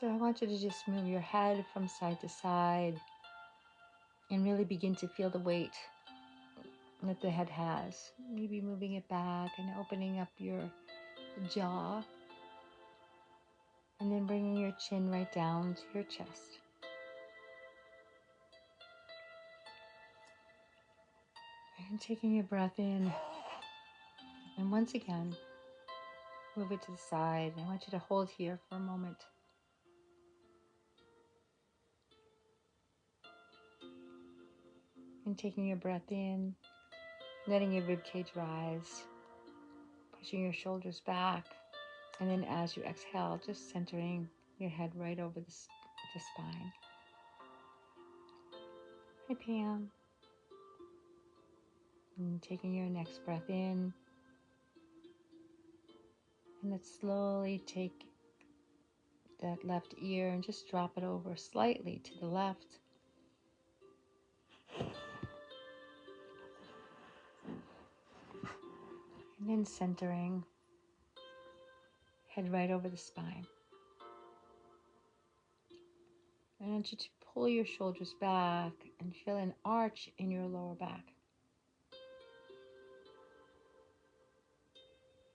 So I want you to just move your head from side to side and really begin to feel the weight that the head has. Maybe moving it back and opening up your jaw, and then bringing your chin right down to your chest. And taking your breath in, and once again, move it to the side. I want you to hold here for a moment. And taking your breath in, letting your ribcage rise, pushing your shoulders back. And then as you exhale, just centering your head right over the spine. Hi, Pam. And taking your next breath in. And let's slowly take that left ear and just drop it over slightly to the left. And then centering, head right over the spine. I want you to pull your shoulders back and feel an arch in your lower back.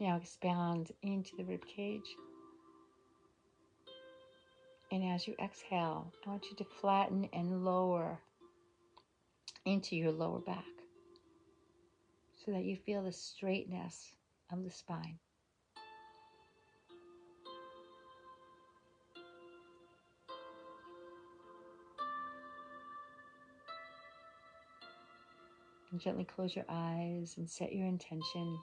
Now expand into the rib cage. And as you exhale, I want you to flatten and lower into your lower back so that you feel the straightness of the spine. And gently close your eyes and set your intention.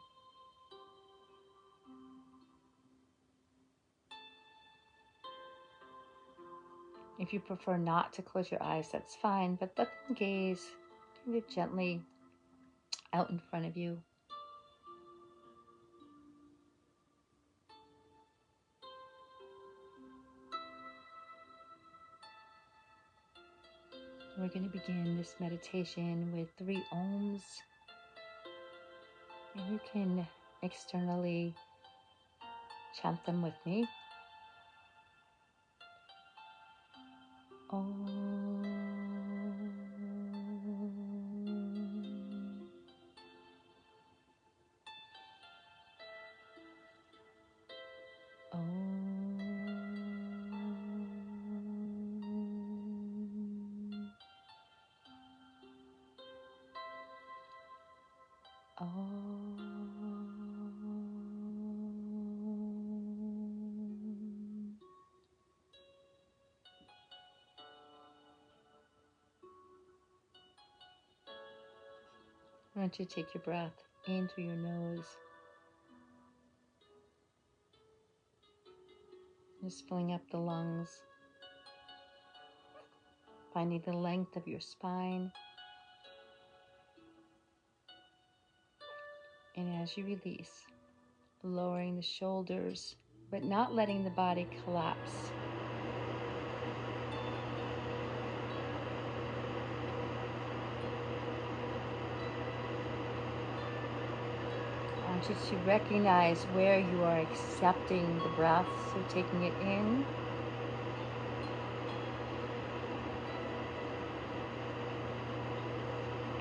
If you prefer not to close your eyes, that's fine, but let them gaze kind of gently out in front of you. We're going to begin this meditation with 3 ohms, and you can externally chant them with me. Om. I want you to take your breath in through your nose, just filling up the lungs, finding the length of your spine. And as you release, lowering the shoulders, but not letting the body collapse. I want you to recognize where you are accepting the breath, so taking it in,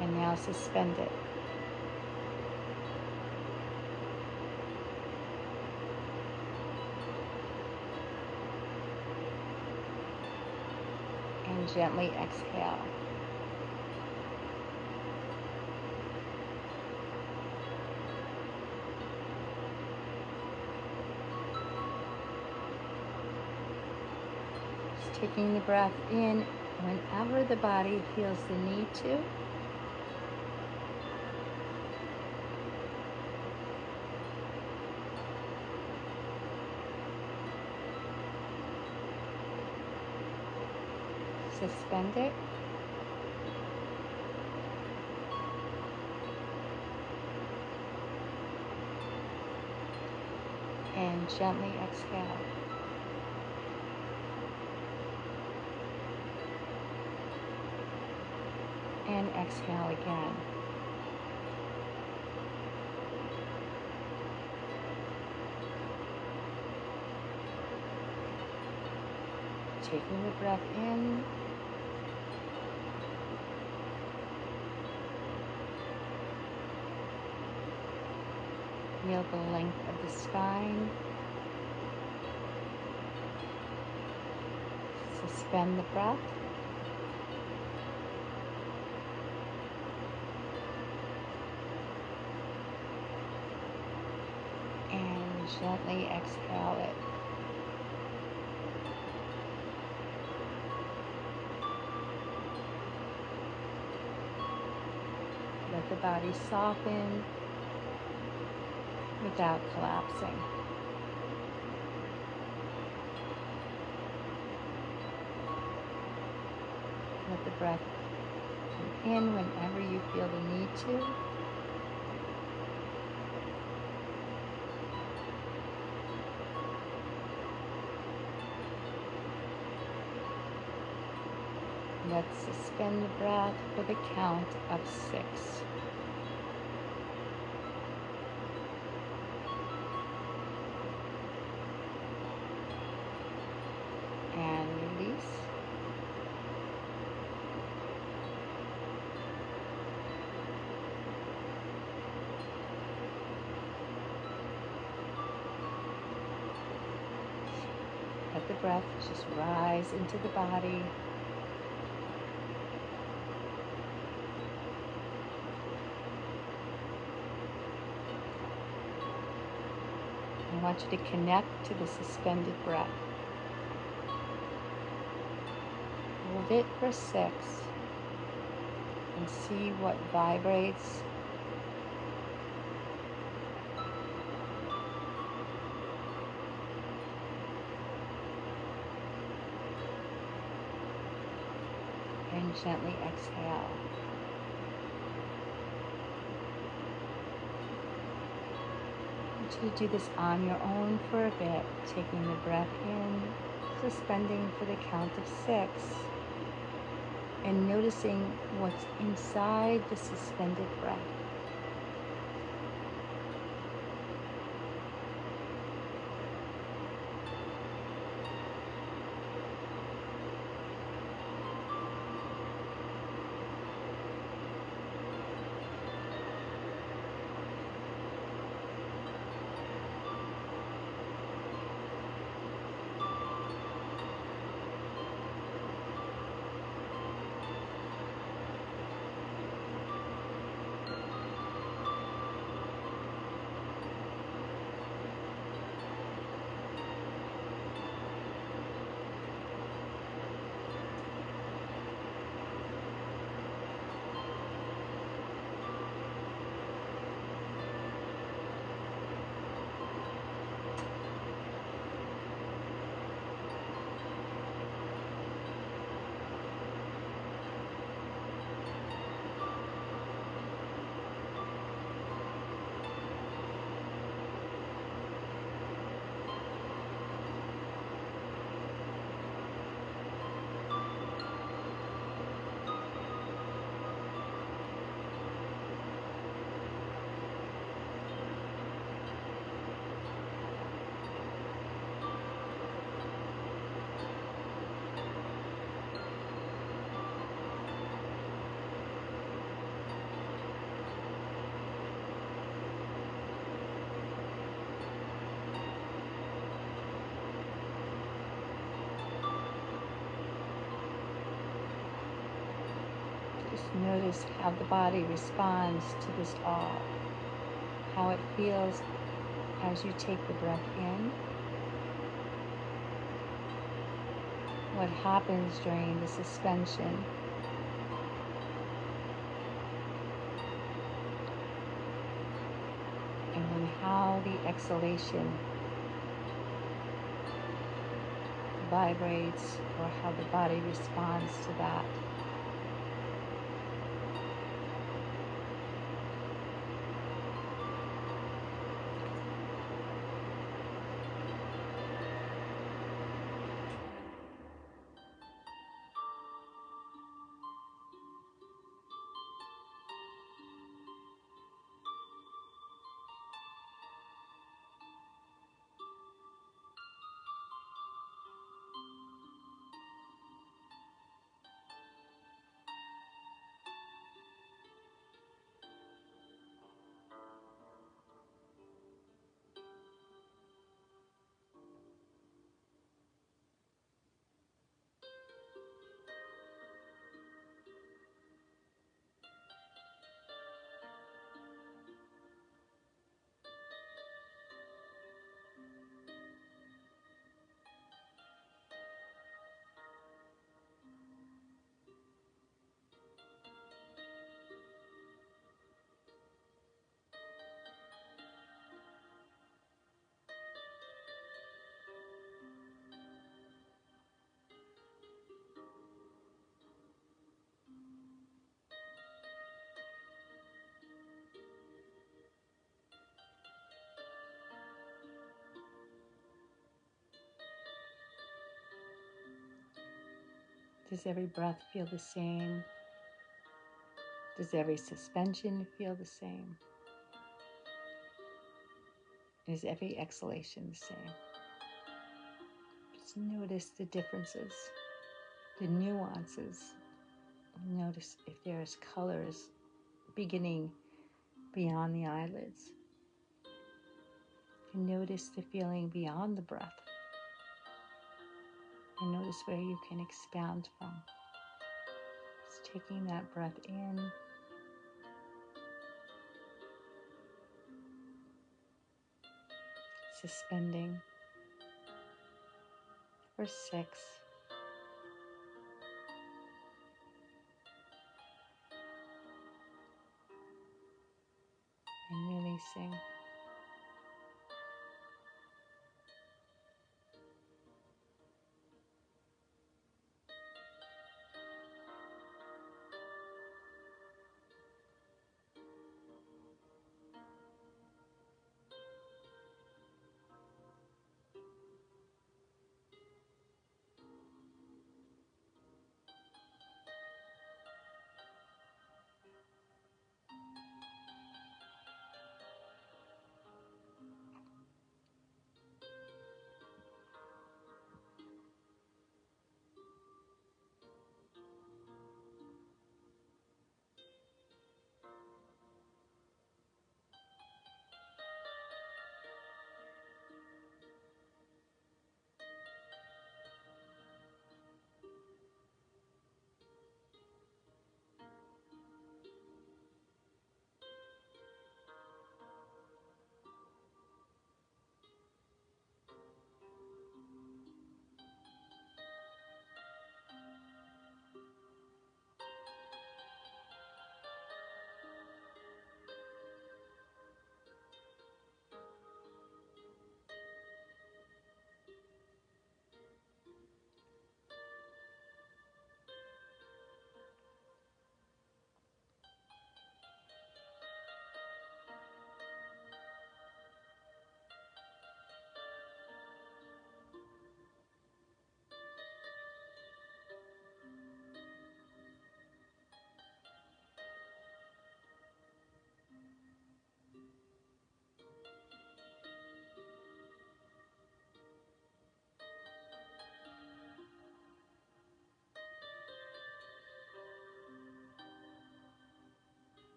and now suspend it. And gently exhale. Just taking the breath in whenever the body feels the need to. Suspend it. And gently exhale. And exhale again. Taking the breath in. Feel the length of the spine. Suspend the breath. And gently exhale it. Let the body soften without collapsing. Let the breath come in whenever you feel the need to. Let's suspend the breath for the count of 6. And release. Let the breath just rise into the body. I want you to connect to the suspended breath. Hold it for 6 and see what vibrates. And gently exhale. I want you to do this on your own for a bit, taking the breath in, suspending for the count of 6, and noticing what's inside the suspended breath. Just notice how the body responds to this all, how it feels as you take the breath in, what happens during the suspension, and then how the exhalation vibrates or how the body responds to that. Does every breath feel the same? Does every suspension feel the same? Is every exhalation the same? Just notice the differences, the nuances. Notice if there's colors beginning beyond the eyelids. And notice the feeling beyond the breath. And notice where you can expand from. Just taking that breath in. Suspending for 6. And releasing.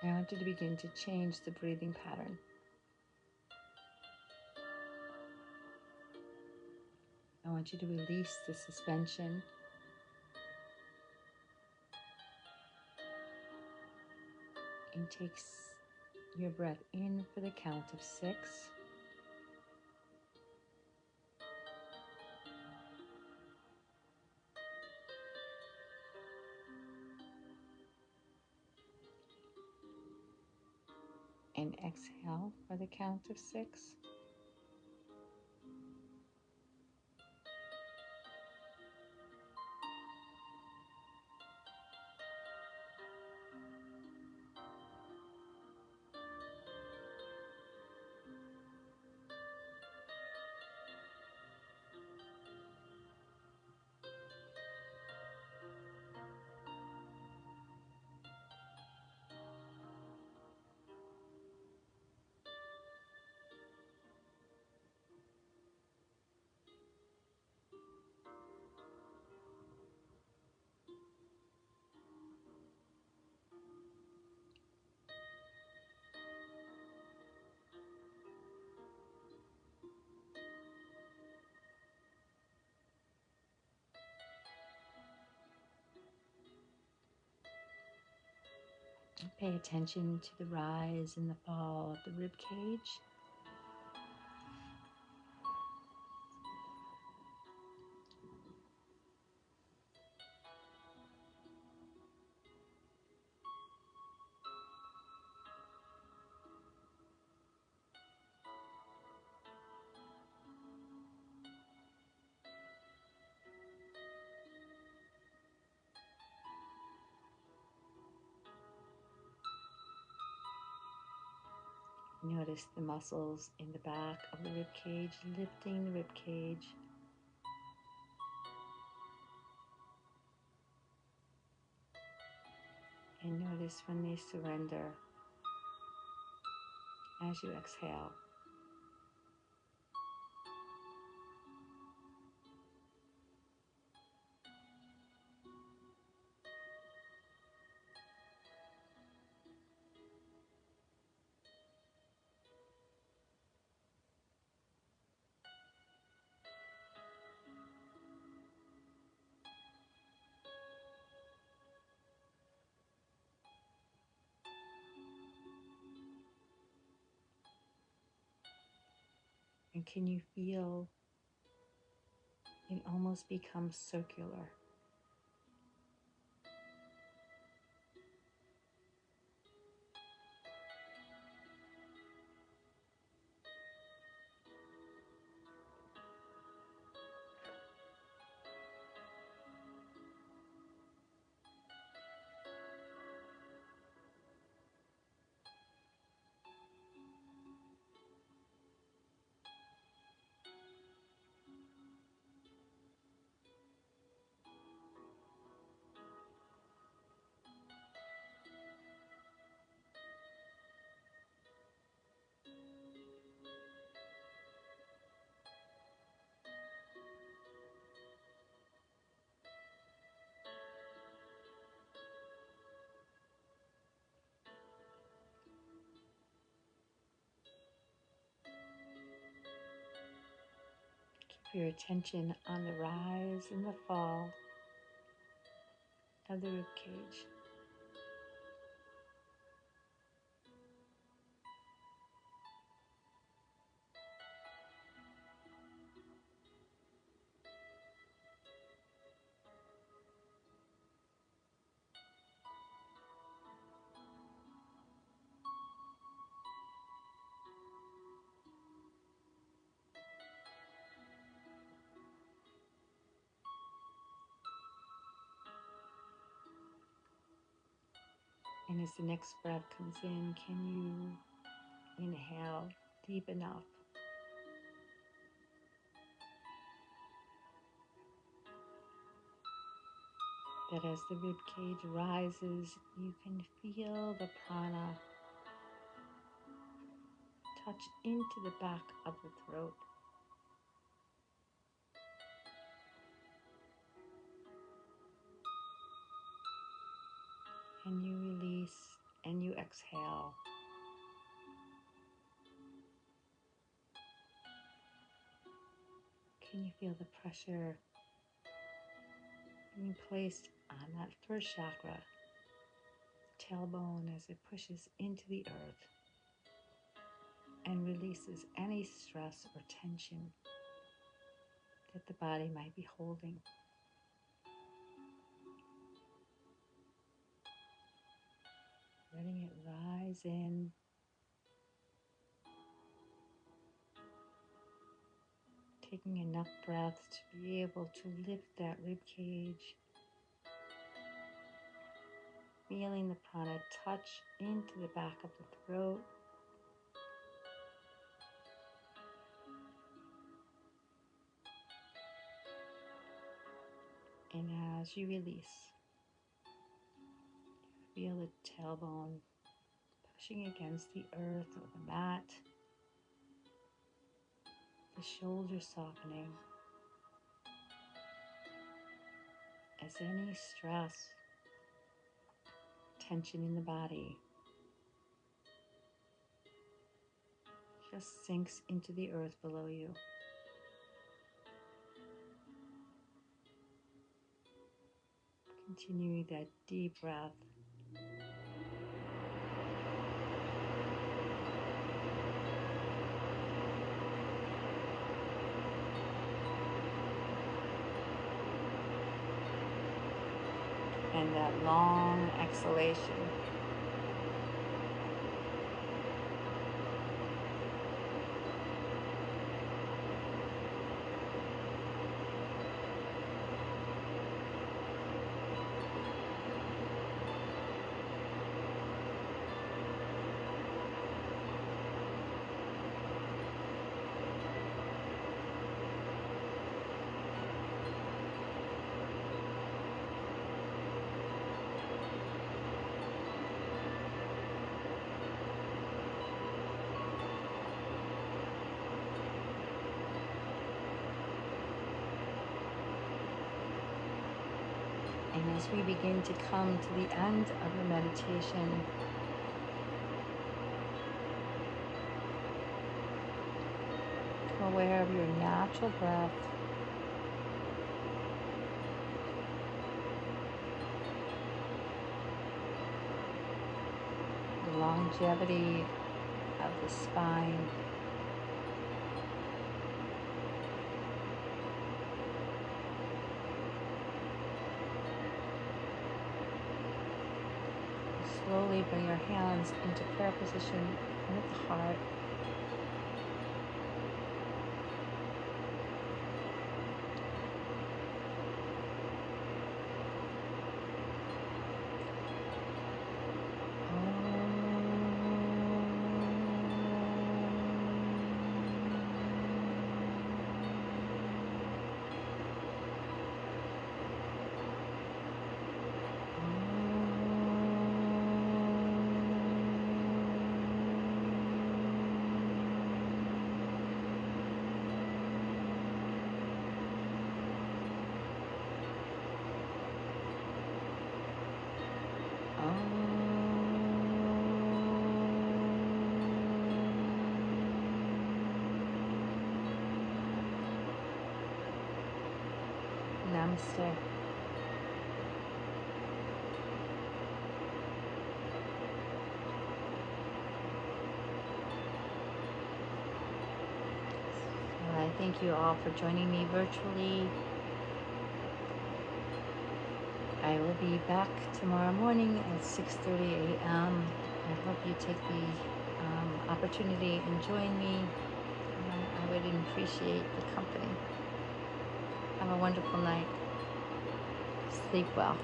I want you to begin to change the breathing pattern. I want you to release the suspension and take your breath in for the count of 6. And exhale for the count of 6. Pay attention to the rise and the fall of the rib cage. Notice the muscles in the back of the rib cage, lifting the rib cage. And notice when they surrender as you exhale. And can you feel it almost becomes circular? Keep your attention on the rise and the fall of the rib cage. And as the next breath comes in, can you inhale deep enough that as the rib cage rises, you can feel the prana touch into the back of the throat. And you release and you exhale. Can you feel the pressure being placed on that first chakra, tailbone, as it pushes into the earth and releases any stress or tension that the body might be holding? Letting it rise in, taking enough breath to be able to lift that rib cage, feeling the prana touch into the back of the throat. And as you release, feel the tailbone pushing against the earth or the mat, the shoulders softening, as any stress, tension in the body just sinks into the earth below you. Continuing that deep breath. And that long exhalation. And as we begin to come to the end of the meditation, become aware of your natural breath, the longevity of the spine, slowly bring your hands into prayer position and at the heart. Namaste. Well, I thank you all for joining me virtually. I will be back tomorrow morning at 6:30 a.m. I hope you take the opportunity and join me. I would appreciate the company. Have a wonderful night. Sleep well.